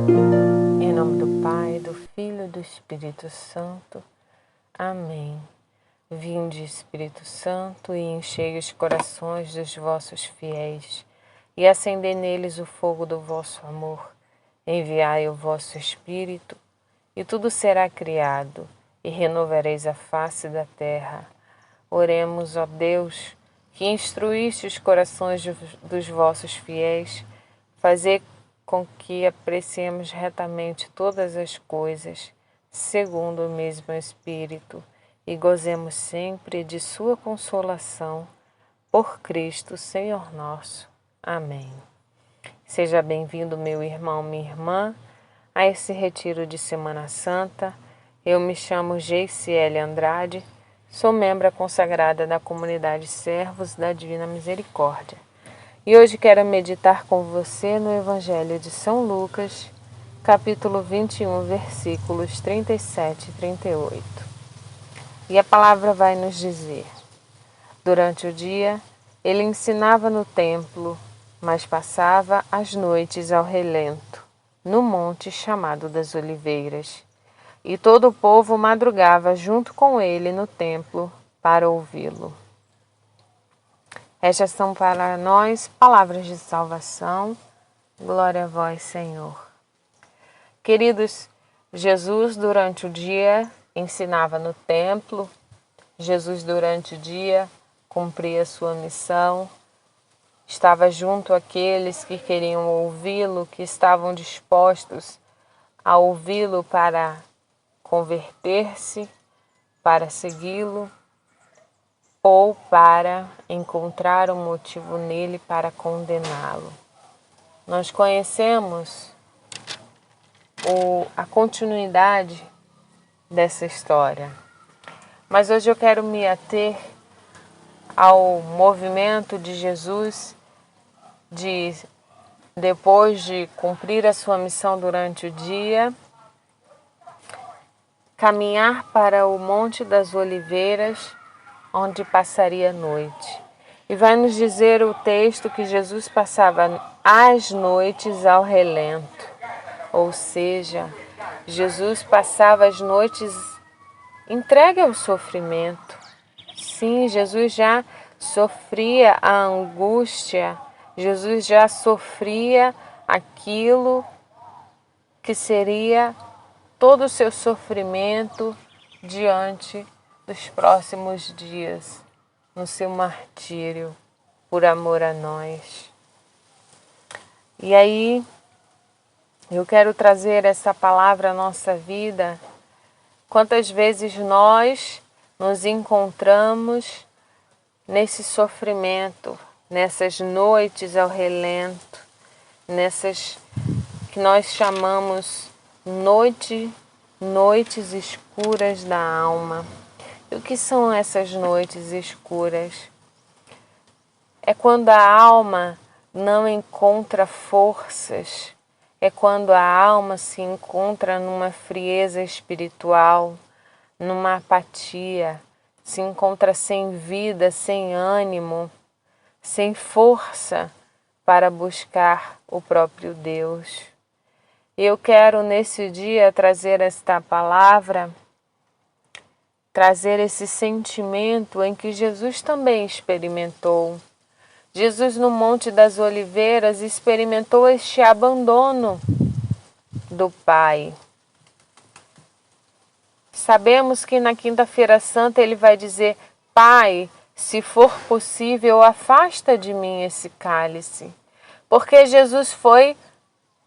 Em nome do Pai, do Filho e do Espírito Santo. Amém. Vinde, Espírito Santo, e enchei os corações dos vossos fiéis, e acendei neles o fogo do vosso amor. Enviai o vosso Espírito, e tudo será criado, e renovareis a face da terra. Oremos, ó Deus, que instruíste os corações dos vossos fiéis, fazei com que apreciemos retamente todas as coisas, segundo o mesmo Espírito, e gozemos sempre de sua consolação, por Cristo, Senhor nosso. Amém. Seja bem-vindo, meu irmão, minha irmã, a esse retiro de Semana Santa. Eu me chamo Geiciele Andrade, sou membro consagrada da comunidade Servos da Divina Misericórdia. E hoje quero meditar com você no Evangelho de São Lucas, capítulo 21, versículos 37 e 38. E a palavra vai nos dizer: durante o dia, ele ensinava no templo, mas passava as noites ao relento, no monte chamado das Oliveiras. E todo o povo madrugava junto com ele no templo para ouvi-lo. Estas são para nós palavras de salvação. Glória a vós, Senhor. Queridos, Jesus durante o dia ensinava no templo, Jesus durante o dia cumpria sua missão, estava junto àqueles que queriam ouvi-lo, que estavam dispostos a ouvi-lo para converter-se, para segui-lo, ou para encontrar um motivo nele para condená-lo. Nós conhecemos a continuidade dessa história, mas hoje eu quero me ater ao movimento de Jesus depois de cumprir a sua missão durante o dia, caminhar para o Monte das Oliveiras, onde passaria a noite. E vai nos dizer o texto que Jesus passava as noites ao relento. Ou seja, Jesus passava as noites entregue ao sofrimento. Sim, Jesus já sofria a angústia, Jesus já sofria aquilo que seria todo o seu sofrimento diante dos próximos dias, no seu martírio, por amor a nós. E aí, eu quero trazer essa palavra à nossa vida. Quantas vezes nós nos encontramos nesse sofrimento, nessas noites ao relento, nessas que nós chamamos noites escuras da alma. E o que são essas noites escuras? É quando a alma não encontra forças, é quando a alma se encontra numa frieza espiritual, numa apatia, se encontra sem vida, sem ânimo, sem força para buscar o próprio Deus. Eu quero nesse dia trazer esta palavra, trazer esse sentimento em que Jesus também experimentou. Jesus no Monte das Oliveiras experimentou este abandono do Pai. Sabemos que na Quinta-feira Santa ele vai dizer: Pai, se for possível, afasta de mim esse cálice. Porque Jesus foi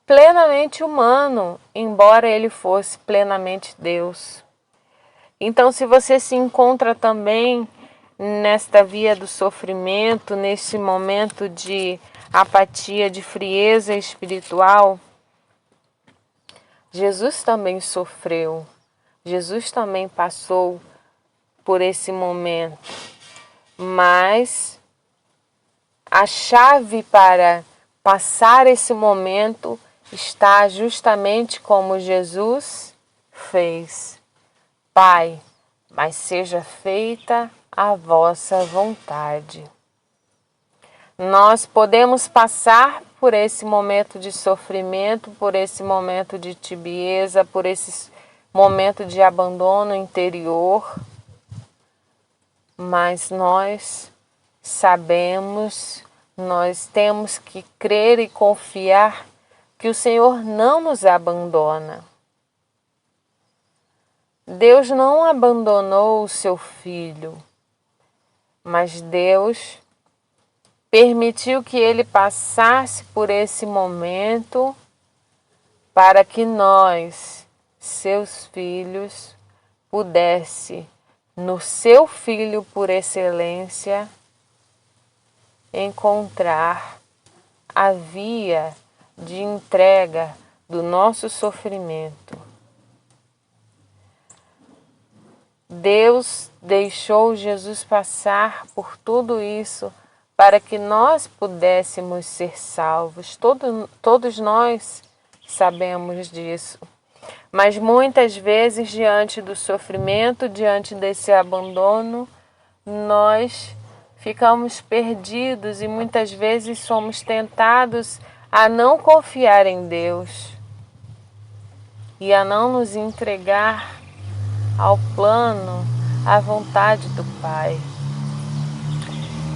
plenamente humano, embora ele fosse plenamente Deus. Então, se você se encontra também nesta via do sofrimento, nesse momento de apatia, de frieza espiritual, Jesus também sofreu, Jesus também passou por esse momento. Mas a chave para passar esse momento está justamente como Jesus fez. Pai, mas seja feita a vossa vontade. Nós podemos passar por esse momento de sofrimento, por esse momento de tibieza, por esse momento de abandono interior, mas nós sabemos, nós temos que crer e confiar que o Senhor não nos abandona. Deus não abandonou o seu Filho, mas Deus permitiu que ele passasse por esse momento para que nós, seus filhos, pudesse, no seu Filho por excelência, encontrar a via de entrega do nosso sofrimento. Deus deixou Jesus passar por tudo isso para que nós pudéssemos ser salvos. Todos nós sabemos disso. Mas muitas vezes, diante do sofrimento, diante desse abandono, nós ficamos perdidos e muitas vezes somos tentados a não confiar em Deus e a não nos entregar ao plano, à vontade do Pai.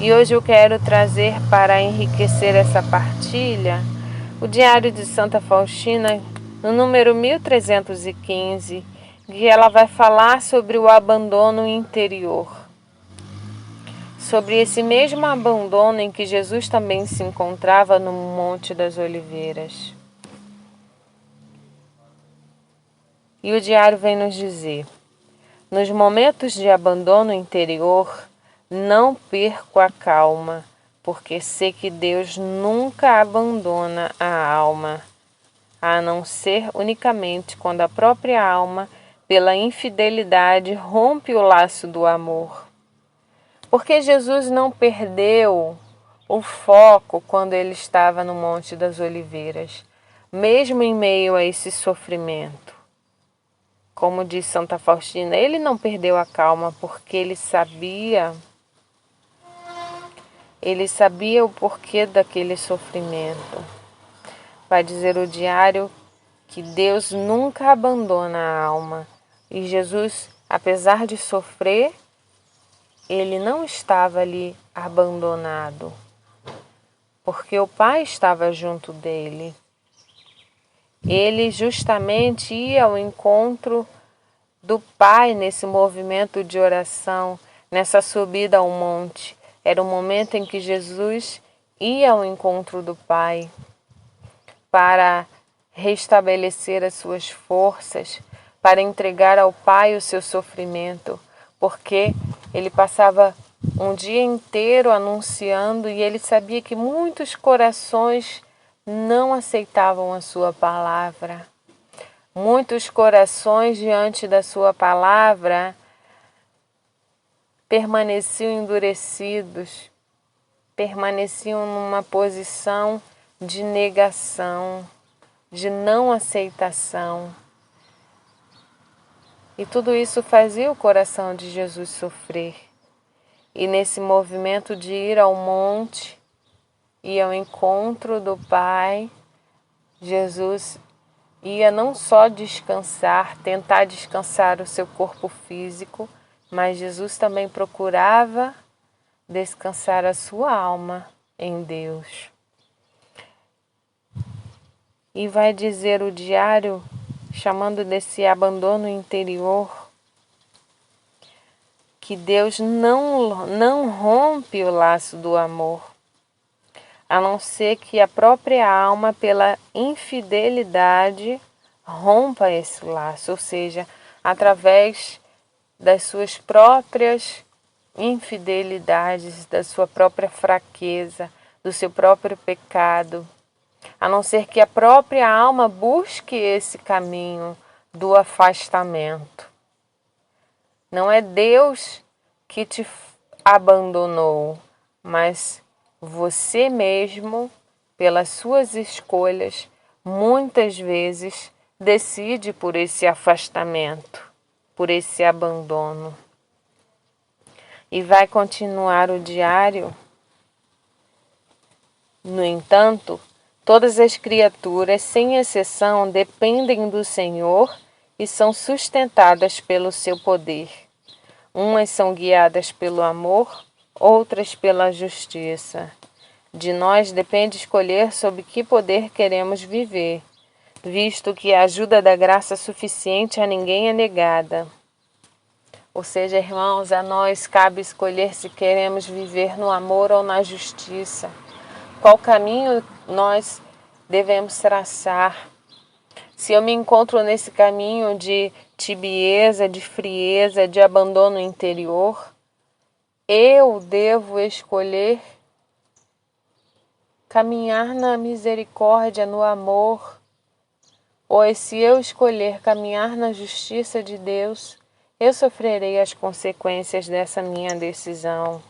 E hoje eu quero trazer para enriquecer essa partilha o Diário de Santa Faustina, no número 1315, que ela vai falar sobre o abandono interior. Sobre esse mesmo abandono em que Jesus também se encontrava no Monte das Oliveiras. E o diário vem nos dizer: nos momentos de abandono interior, não perco a calma, porque sei que Deus nunca abandona a alma, a não ser unicamente quando a própria alma, pela infidelidade, rompe o laço do amor. Porque Jesus não perdeu o foco quando ele estava no Monte das Oliveiras, mesmo em meio a esse sofrimento. Como diz Santa Faustina, ele não perdeu a calma porque ele sabia o porquê daquele sofrimento. Vai dizer o diário que Deus nunca abandona a alma. E Jesus, apesar de sofrer, ele não estava ali abandonado, porque o Pai estava junto dele. Ele justamente ia ao encontro do Pai nesse movimento de oração, nessa subida ao monte. Era o momento em que Jesus ia ao encontro do Pai para restabelecer as suas forças, para entregar ao Pai o seu sofrimento, porque ele passava um dia inteiro anunciando e ele sabia que muitos corações não aceitavam a sua palavra. Muitos corações diante da sua palavra permaneciam endurecidos, permaneciam numa posição de negação, de não aceitação. E tudo isso fazia o coração de Jesus sofrer. E nesse movimento de ir ao monte e ao encontro do Pai, Jesus ia não só descansar, tentar descansar o seu corpo físico, mas Jesus também procurava descansar a sua alma em Deus. E vai dizer o diário, chamando desse abandono interior, que Deus não rompe o laço do amor, a não ser que a própria alma, pela infidelidade, rompa esse laço, ou seja, através das suas próprias infidelidades, da sua própria fraqueza, do seu próprio pecado, a não ser que a própria alma busque esse caminho do afastamento. Não é Deus que te abandonou, mas você mesmo, pelas suas escolhas, muitas vezes decide por esse afastamento, por esse abandono. E vai continuar o diário. No entanto, Todas as criaturas, sem exceção, dependem do Senhor e são sustentadas pelo seu poder. Umas são guiadas pelo amor, outras pela justiça. De nós depende escolher sob que poder queremos viver, visto que a ajuda da graça suficiente a ninguém é negada. Ou seja, irmãos, a nós cabe escolher se queremos viver no amor ou na justiça. Qual caminho nós devemos traçar? Se eu me encontro nesse caminho de tibieza, de frieza, de abandono interior, eu devo escolher caminhar na misericórdia, no amor. Pois se eu escolher caminhar na justiça de Deus, eu sofrerei as consequências dessa minha decisão.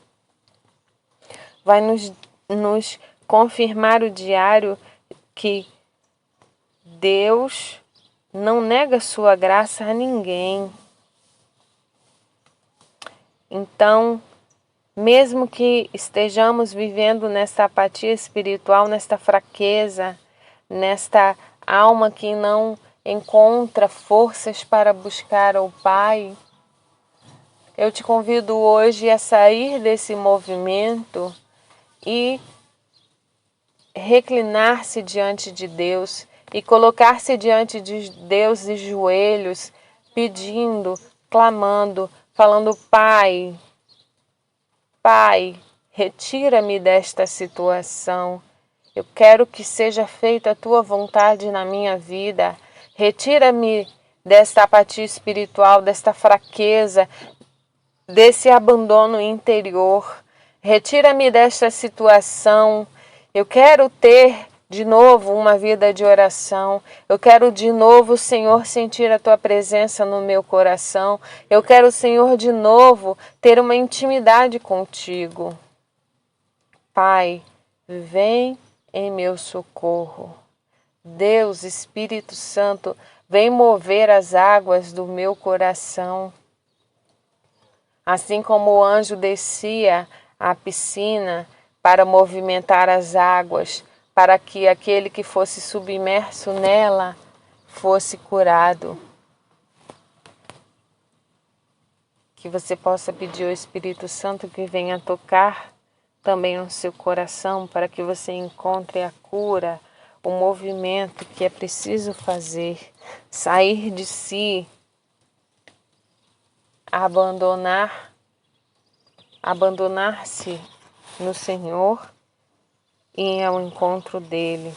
Vai nos confirmar o diário que Deus não nega sua graça a ninguém. Então, mesmo que estejamos vivendo nesta apatia espiritual, nesta fraqueza, nesta alma que não encontra forças para buscar o Pai, eu te convido hoje a sair desse movimento e reclinar-se diante de Deus e colocar-se diante de Deus de joelhos, pedindo, clamando, falando: Pai, Pai, retira-me desta situação. Eu quero que seja feita a Tua vontade na minha vida. Retira-me desta apatia espiritual, desta fraqueza, desse abandono interior. Retira-me desta situação. Eu quero ter de novo uma vida de oração. Eu quero de novo, Senhor, sentir a Tua presença no meu coração. Eu quero, Senhor, de novo ter uma intimidade contigo. Pai, vem em meu socorro. Deus, Espírito Santo, vem mover as águas do meu coração. Assim como o anjo descia à piscina para movimentar as águas, para que aquele que fosse submerso nela fosse curado. Que você possa pedir ao Espírito Santo que venha tocar também no seu coração, para que você encontre a cura, o movimento que é preciso fazer, sair de si, abandonar-se no Senhor e ir ao encontro dele.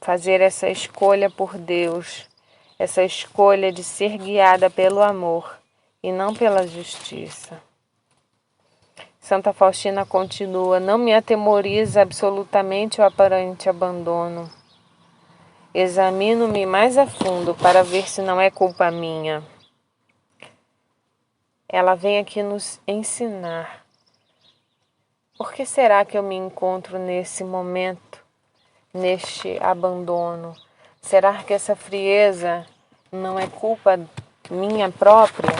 Fazer essa escolha por Deus, essa escolha de ser guiada pelo amor e não pela justiça. Santa Faustina continua: não me atemoriza absolutamente o aparente abandono. Examino-me mais a fundo para ver se não é culpa minha. Ela vem aqui nos ensinar. Por que será que eu me encontro nesse momento, neste abandono? Será que essa frieza não é culpa minha própria?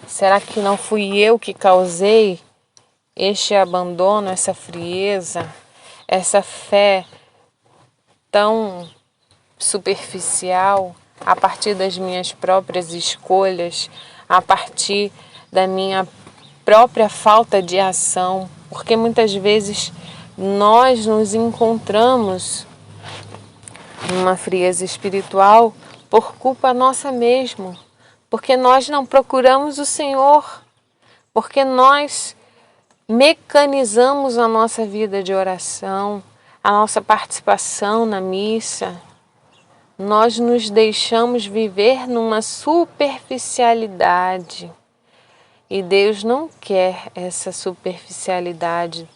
Será que não fui eu que causei este abandono, essa frieza, essa fé tão superficial a partir das minhas próprias escolhas, a partir da minha própria falta de ação? Porque muitas vezes nós nos encontramos numa frieza espiritual por culpa nossa mesmo, porque nós não procuramos o Senhor, porque nós mecanizamos a nossa vida de oração, a nossa participação na missa. Nós nos deixamos viver numa superficialidade. E Deus não quer essa superficialidade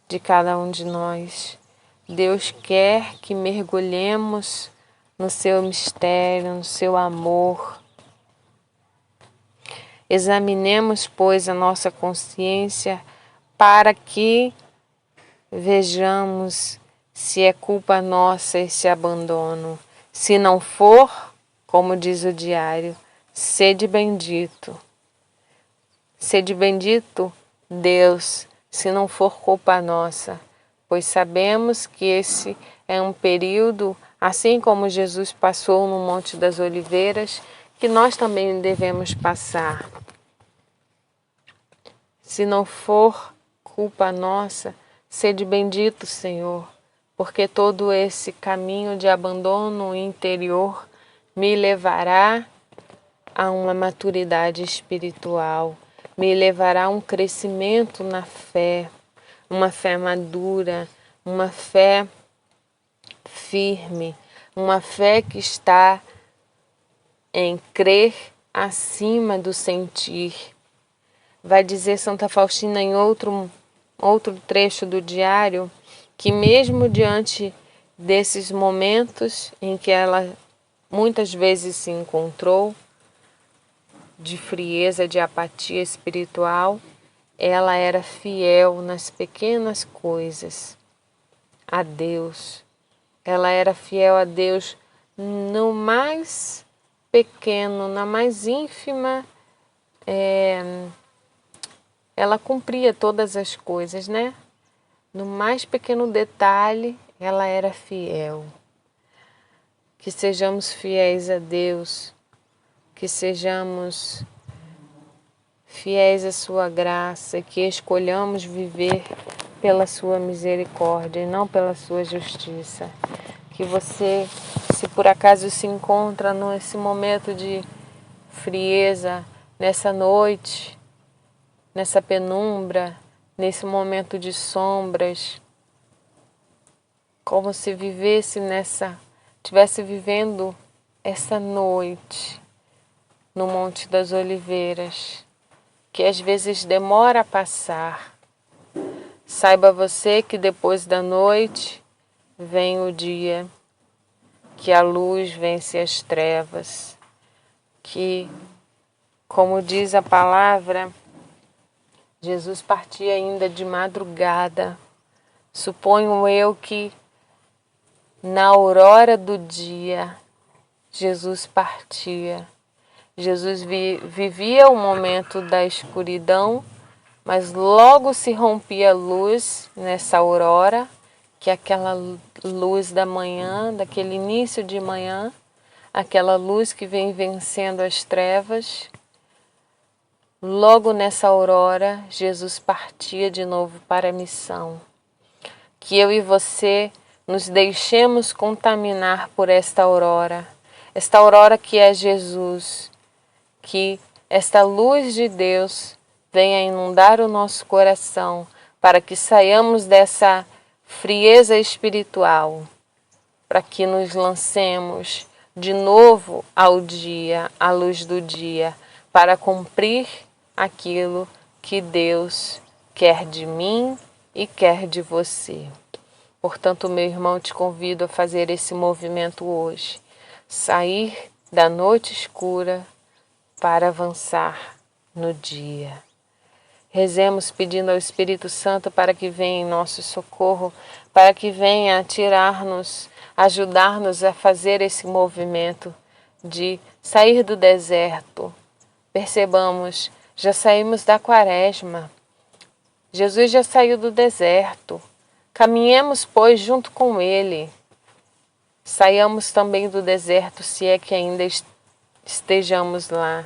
de cada um de nós. Deus quer que mergulhemos no seu mistério, no seu amor. Examinemos, pois, a nossa consciência para que vejamos se é culpa nossa esse abandono. Se não for, como diz o diário, sede bendito. Sede bendito, Deus, se não for culpa nossa, pois sabemos que esse é um período, assim como Jesus passou no Monte das Oliveiras, que nós também devemos passar. Se não for culpa nossa, sede bendito, Senhor, porque todo esse caminho de abandono interior me levará a uma maturidade espiritual, me levará a um crescimento na fé, uma fé madura, uma fé firme, uma fé que está em crer acima do sentir. Vai dizer Santa Faustina em outro trecho do diário que mesmo diante desses momentos em que ela muitas vezes se encontrou de frieza, de apatia espiritual, ela era fiel nas pequenas coisas a Deus. Ela era fiel a Deus no mais pequeno, na mais ínfima. Ela cumpria todas as coisas, né? No mais pequeno detalhe, ela era fiel. Que sejamos fiéis a Deus, que sejamos fiéis à sua graça, que escolhamos viver pela sua misericórdia e não pela sua justiça. Que você, se por acaso se encontra nesse momento de frieza, nessa noite, nessa penumbra, nesse momento de sombras, como se estivesse vivendo essa noite no Monte das Oliveiras, que às vezes demora a passar. Saiba você que depois da noite vem o dia, que a luz vence as trevas, que, como diz a palavra, Jesus partia ainda de madrugada. Suponho eu que na aurora do dia Jesus partia. Jesus vivia o momento da escuridão, mas logo se rompia a luz nessa aurora, que é aquela luz da manhã, daquele início de manhã, aquela luz que vem vencendo as trevas. Logo nessa aurora, Jesus partia de novo para a missão. Que eu e você nos deixemos contaminar por esta aurora que é Jesus, que esta luz de Deus venha inundar o nosso coração para que saiamos dessa frieza espiritual, para que nos lancemos de novo ao dia, à luz do dia, para cumprir aquilo que Deus quer de mim e quer de você. Portanto, meu irmão, te convido a fazer esse movimento hoje. Sair da noite escura para avançar no dia. Rezemos pedindo ao Espírito Santo para que venha em nosso socorro, para que venha tirar-nos, ajudar-nos a fazer esse movimento de sair do deserto. Percebamos, já saímos da quaresma. Jesus já saiu do deserto. Caminhemos, pois, junto com Ele. Saiamos também do deserto, se é que ainda estejamos lá.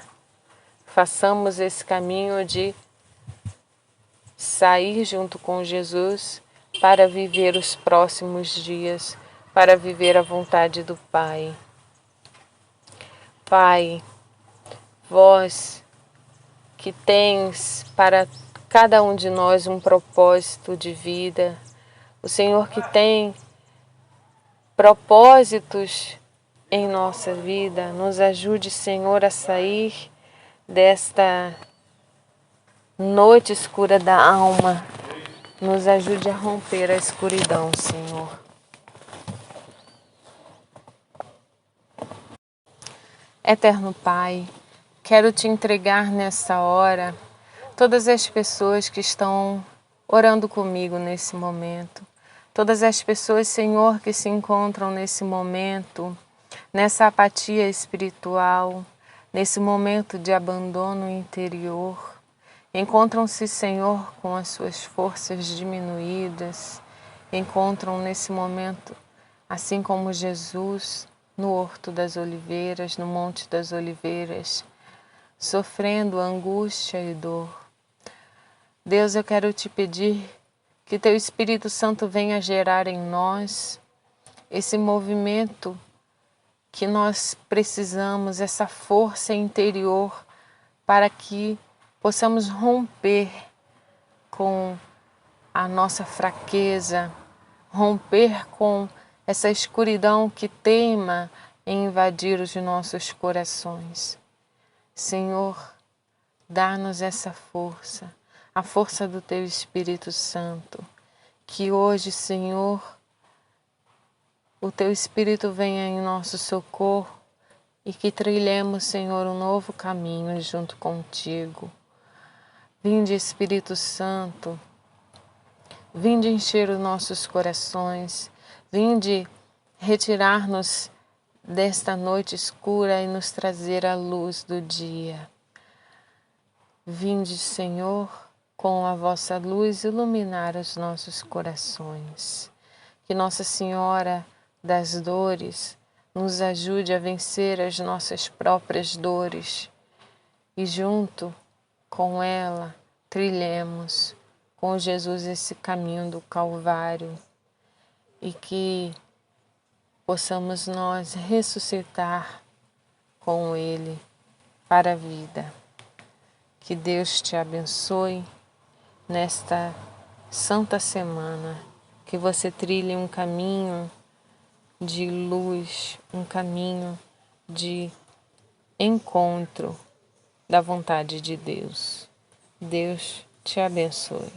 Façamos esse caminho de sair junto com Jesus para viver os próximos dias, para viver a vontade do Pai. Pai, vós que tens para cada um de nós um propósito de vida, o Senhor que tem propósitos em nossa vida, nos ajude, Senhor, a sair desta noite escura da alma, nos ajude a romper a escuridão, Senhor. Eterno Pai, quero te entregar nessa hora todas as pessoas que estão orando comigo nesse momento, todas as pessoas, Senhor, que se encontram nesse momento, nessa apatia espiritual, nesse momento de abandono interior. Encontram-se, Senhor, com as suas forças diminuídas, encontram nesse momento, assim como Jesus, no Horto das Oliveiras, no Monte das Oliveiras, sofrendo angústia e dor. Deus, eu quero te pedir que Teu Espírito Santo venha gerar em nós esse movimento que nós precisamos, essa força interior para que possamos romper com a nossa fraqueza, romper com essa escuridão que teima em invadir os nossos corações. Senhor, dá-nos essa força, a força do Teu Espírito Santo, que hoje, Senhor, o Teu Espírito venha em nosso socorro e que trilhemos, Senhor, um novo caminho junto contigo. Vinde, Espírito Santo, vinde encher os nossos corações, vinde retirar-nos desta noite escura e nos trazer a luz do dia. Vinde, Senhor, com a vossa luz iluminar os nossos corações. Que Nossa Senhora das Dores nos ajude a vencer as nossas próprias dores e junto com ela trilhemos com Jesus esse caminho do Calvário e que possamos nós ressuscitar com Ele para a vida. Que Deus te abençoe nesta santa semana, que você trilhe um caminho de luz, um caminho de encontro da vontade de Deus. Deus te abençoe.